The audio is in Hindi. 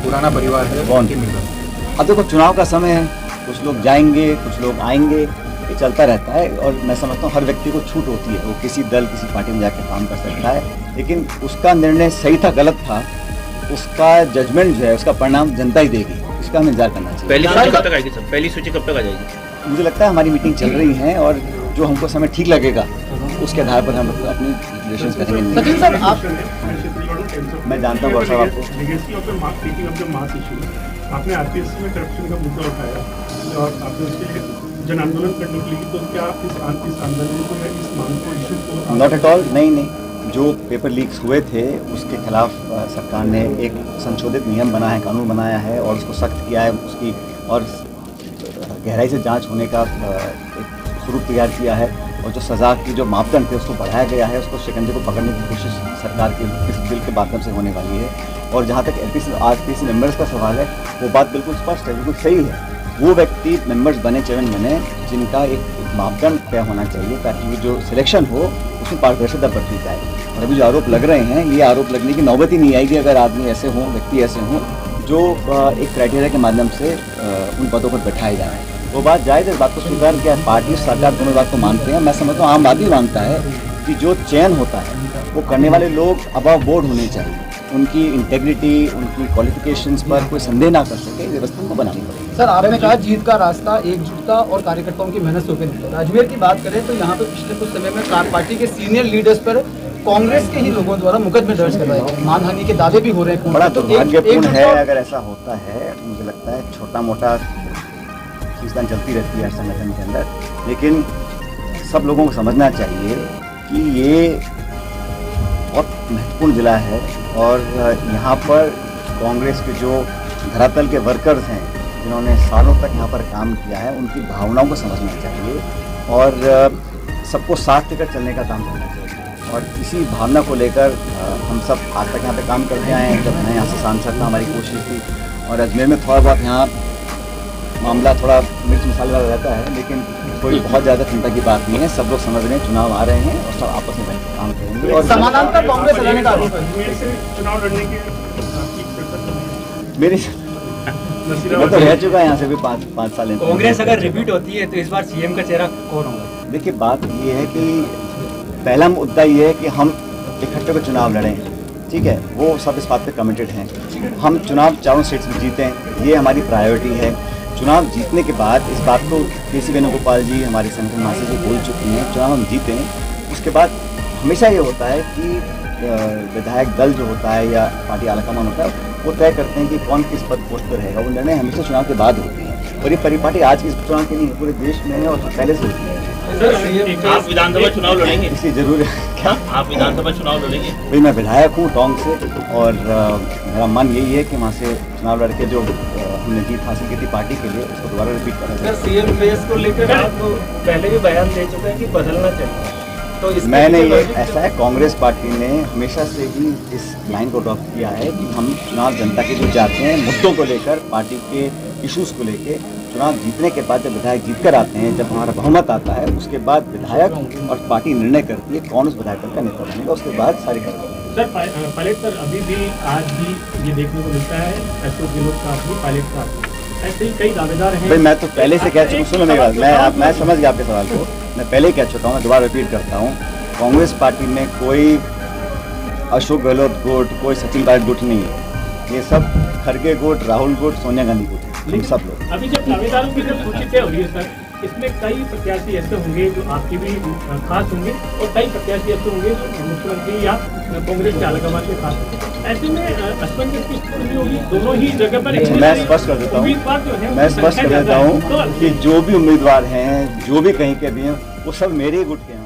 पुराना परिवार है कौन? अब देखो चुनाव का समय है, कुछ लोग जाएंगे कुछ लोग आएंगे, ये चलता रहता है। और मैं समझता हूँ हर व्यक्ति को छूट होती है, वो किसी दल किसी पार्टी में जाकर काम कर सकता है, लेकिन उसका निर्णय सही था गलत था, उसका जजमेंट जो है उसका परिणाम जनता ही देगी, इसका हमें इंतजार करना चाहिए। पहली सूची कब तक आएगी सर? पहली सूची कब तक आ जाएगी? मुझे लगता है हमारी मीटिंग चल रही है और जो हमको समय ठीक लगेगा उसके आधार पर हम अपनी डिक्लेरेशन करेंगे। सचिन सर, आप मैं जानता हूँ साहब आपको आपने आरपीएससी में करप्शन का मुद्दा उठाया और आपने उसके लिए जन आंदोलन करने के लिए, तो क्या इस आंदोलन को या इस मांग को इशू को? नॉट एट ऑल, नहीं, जो पेपर लीक्स हुए थे उसके खिलाफ सरकार ने एक संशोधित नियम बनाया है, कानून बनाया है और उसको सख्त किया है, उसकी और गहराई से जांच होने का एक स्वरूप तैयार किया है और जो सज़ा की जो मापदंड थे उसको बढ़ाया गया है, उसको शिकंजे को पकड़ने की कोशिश सरकार के इस बिल के माध्यम से होने वाली है। और जहाँ तक आरपीएससी मेंबर्स का सवाल है, वो बात बिल्कुल स्पष्ट है, बिल्कुल सही है। वो व्यक्ति मेंबर्स बने, चयन बने, जिनका एक मापदंड तय होना चाहिए ताकि जो सिलेक्शन हो उसमें पारदर्शिता बरती जाए। और अभी जो आरोप लग रहे हैं, ये आरोप लगने की नौबत ही नहीं आएगी अगर आदमी ऐसे हों, व्यक्ति ऐसे हों जो एक क्राइटेरिया के माध्यम से उन पदों पर बैठाए जा रहे हैं। वो बात जायज़ है, इस बात को स्वीकार किया, पार्टी सरकार दोनों बात को मानते हैं। मैं समझता हूँ आम आदमी मानता है कि जो चयन होता है वो करने वाले लोग अबव बोर्ड होने चाहिए, उनकी इंटेग्रिटी, उनकी क्वालिफिकेशंस पर कोई संदेह ना कर सके, व्यवस्था को बनानी पड़ेगी। सर, आपने कहा जीत का रास्ता एकजुटता और कार्यकर्ताओं की मेहनत से होकर निकला। अजमेर की बात करें तो यहाँ पे पिछले कुछ समय में पार्टी के सीनियर लीडर्स पर कांग्रेस के ही लोगों द्वारा मुकदमे दर्ज करवाए गए, मानहानि के दावे भी हो रहे हैं। बड़ा दुर्भाग्यपूर्ण है अगर ऐसा होता है। मुझे लगता है छोटा मोटा खींचतान चलती रहती है संगठन के अंदर, लेकिन सब लोगों को समझना चाहिए कि ये बहुत महत्वपूर्ण जिला है और यहाँ पर कांग्रेस के जो धरातल के वर्कर्स हैं जिन्होंने सालों तक यहाँ पर काम किया है, उनकी भावनाओं को समझना चाहिए और सबको साथ लेकर चलने का काम करना चाहिए। और इसी भावना को लेकर हम सब आज तक यहाँ पे काम करते आए हैं। जब मैं यहाँ से सांसद था, हमारी कोशिश थी और अजमेर में थोड़ा बहुत यहाँ मामला थोड़ा मिर्च मसाले वाला रहता है, लेकिन कोई बहुत ज़्यादा चिंता की बात नहीं है। सब लोग समझ रहे हैं चुनाव आ रहे हैं और सब आपस में बैठ काम करेंगे। और समानांतर कांग्रेस लड़ने का आरोप है, चुनाव लड़ने के मेरी मैं तो रह चुका है यहाँ से भी पाँच साल। कांग्रेस अगर रिपीट होती है तो इस बार सीएम का चेहरा कौन होगा? देखिए, बात ये है कि पहला मुद्दा ये है कि हम इकट्ठे को चुनाव लड़ें, ठीक है, वो सब इस बात पे कमिटेड हैं। हम चुनाव चारों सीट्स में जीतें, ये हमारी प्रायोरिटी है। चुनाव जीतने के बाद इस बात को के.सी. वेणुगोपाल जी, हमारे संगठन महासचिव जी बोल चुके हैं, चुनाव हम जीतें। उसके बाद हमेशा ये होता है कि विधायक दल जो होता है या पार्टी आलाकमान होता है वो तय करते हैं कि कौन किस पद पोस्ट पर रहेगा। वो निर्णय हमेशा चुनाव के बाद होते हैं और ये परिपाटी आज इस चुनाव की नहीं है, पूरे देश में है और पहले से होती है। आप विधानसभा चुनाव लड़ेंगे? इसलिए जरूर है। क्या आप विधानसभा चुनाव लड़ेंगे? भाई, मैं विधायक हूँ टोंक से और मेरा मन यही है कि वहाँ से चुनाव लड़के जो हमने जीत हासिल की थी पार्टी के लिए, उसको दोबारा रिपीट करना चाहिए। सीएम फेस को लेकर आप पहले भी बयान दे चुके हैं कि बदलना चाहिए, तो मैंने ये ऐसा है, कांग्रेस पार्टी ने हमेशा से ही इस लाइन को अडॉप्ट किया है कि हम चुनाव जनता के बीच जाते हैं, मुद्दों को लेकर, पार्टी के इश्यूज़ को लेकर। चुनाव जीतने के बाद जब विधायक जीत कर आते हैं, जब हमारा बहुमत आता है, उसके बाद विधायक और पार्टी निर्णय करती है कौन उस विधायक का नेता बनेगा, उसके बाद सारी कार्रवाई। सर, पायलट सर, अभी भी आज भी ये देखने को मिलता है अशोक गहलोत का भी पायलट का ऐसे ही कई दावेदार हैं। भाई, मैं तो पहले से कह चुका हूँ, सुनो मेरी बात, मैं समझ गया आपके सवाल को। मैं पहले ही कह चुका हूँ, मैं दोबारा रिपीट करता हूँ, कांग्रेस पार्टी में कोई अशोक गहलोत गुट, कोई सचिन पायलट गुट नहीं है। ये सब खड़गे गुट, राहुल गुट, सोनिया गांधी गुट, हम सब लोग। अभी जब दावेदारों की जब सूची तय हुई है सर, इसमें कई प्रत्याशी ऐसे होंगे जो आपके भी खास होंगे और कई प्रत्याशी ऐसे होंगे जो मुख्यमंत्री या कांग्रेस के आलाकमान के खास होंगे। ऐसे में अश्विन की स्थिति भी होगी दोनों ही जगह पर। मैं स्पष्ट कर देता हूँ कि जो भी उम्मीदवार हैं, जो भी कहीं के भी हैं, वो सब मेरे ही गुट के हैं।